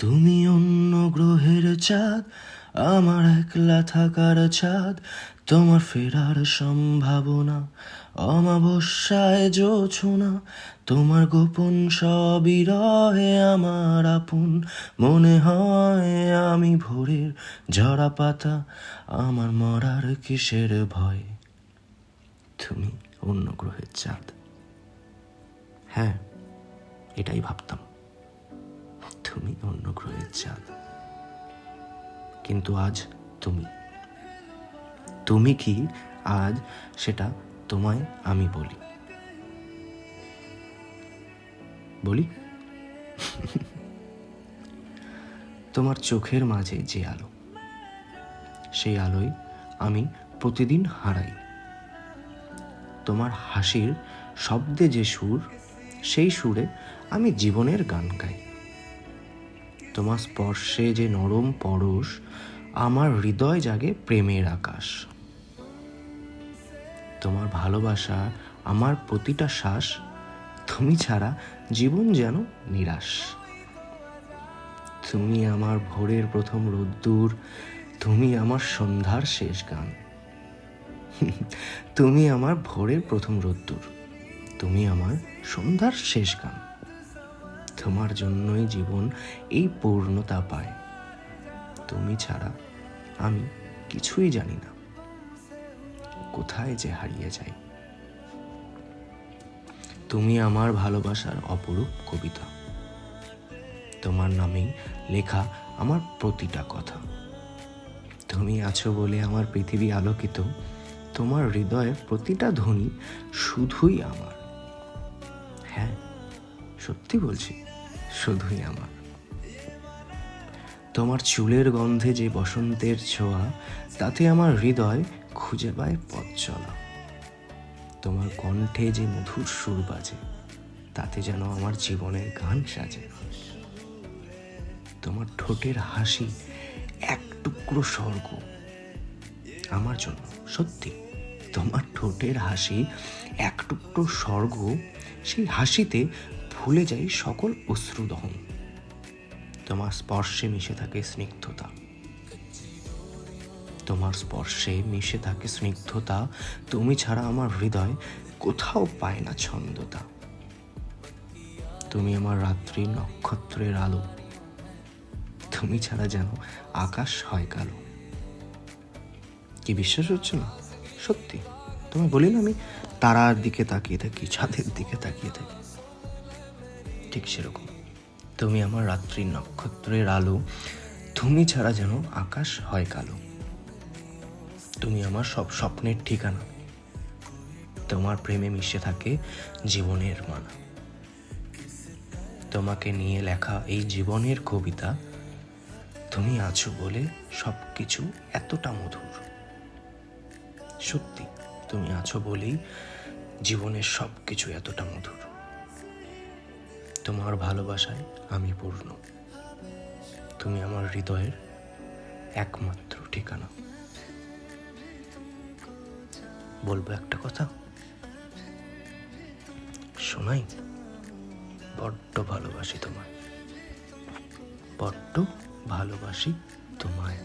তুমি অন্য গ্রহের চাঁদ, আমার একলা থাকার ছাদ। তোমার ফেরার সম্ভাবনা, অমাবস্যায় জোছনা। তোমার গোপন সবই রহে আমার আপন। মনে হয় আমি ভোরের ঝরা পাতা, আমার মরার কিসের ভয়। তুমি অন্য গ্রহের চাঁদ। হ্যাঁ, এটাই ভাবতাম, তুমি অন্য গ্রহের চাঁদ। কিন্তু আজ তুমি তুমি কি আজ সেটা তোমায় আমি বলি বলি তোমার চোখের মাঝে যে আলো, সেই আলোয় আমি প্রতিদিন হারাই। তোমার হাসির শব্দে যে সুর, সেই সুরে আমি জীবনের গান গাই। তোমার স্পর্শে যে নরম পরশ, আমার হৃদয় জাগে প্রেমের আকাশ। তোমার ভালোবাসা আমার প্রতিটা শ্বাস, তুমি ছাড়া জীবন যেন নিরাশ। তুমি আমার ভোরের প্রথম রোদ্দুর, তুমি আমার সন্ধ্যার শেষ গান। তুমি আমার ভোরের প্রথম রোদ্দুর, তুমি আমার সন্ধ্যার শেষ গান। তোমার জন্যই জীবন এই পূর্ণতা পায়। তুমি ছাড়া আমি কিছুই জানি না, কোথায় যে হারিয়ে যাই। তুমি আমার ভালোবাসার অপরূপ কবিতা, তোমার নামেই লেখা আমার প্রতিটা কথা। তুমি আছো বলে আমার পৃথিবী আলোকিত, তোমার হৃদয়ের প্রতিটা ধ্বনি শুধুই আমার। হ্যাঁ, সত্যি বলছি, শুধুই আমার। তোমার চুলের গন্ধে যে বসন্তের ছোঁয়া, তাতে আমার হৃদয় খুঁজে পায় পথ চলা। তোমার কণ্ঠে যে মধুর সুর বাজে, তাতে যেন আমার জীবনের গান সাজে। তোমার ঠোঁটের হাসি এক টুকরো স্বর্গ আমার জন্য, সত্যি। তোমার ঠোঁটের হাসি এক টুকরো স্বর্গ, সেই হাসিতে ভুলে যাই সকল অশ্রুদহন। তোমার স্পর্শে মিশে থাকে স্নিগ্ধতা, তোমার স্পর্শে মিশে থাকে স্নিগ্ধতা। তুমি ছাড়া আমার হৃদয় কোথাও পায় না ছন্দতা। তুমি আমার রাত্রি নক্ষত্রের আলো, তুমি ছাড়া যেন আকাশ হয় কালো। কি বিশ্বাস হচ্ছে না? সত্যি, তোমায় বলি না, আমি তারার দিকে তাকিয়ে থাকি, ছাদের দিকে তাকিয়ে থাকি, ঠিক সেরকম তুমি আমার রাত্রি নক্ষত্রের আলো, তুমি ছাড়া যেন আকাশ হয় কালো। তুমি আমার সব স্বপ্নের ঠিকানা, তোমার প্রেমে মিশে থাকে জীবনের মানা। তোমাকে নিয়ে লেখা এই জীবনের কবিতা, তুমি আছো বলে সব কিছু এতটা মধুর। সত্যি, তুমি আছো বলেই জীবনের সব কিছু এতটা মধুর। তোমার ভালোবাসায় আমি পূর্ণ, তুমি আমার হৃদয়ের একমাত্র ঠিকানা। বলবো একটা কথা, শোনাই? বড্ড ভালোবাসি তোমায়, বড্ড ভালোবাসি তোমায়।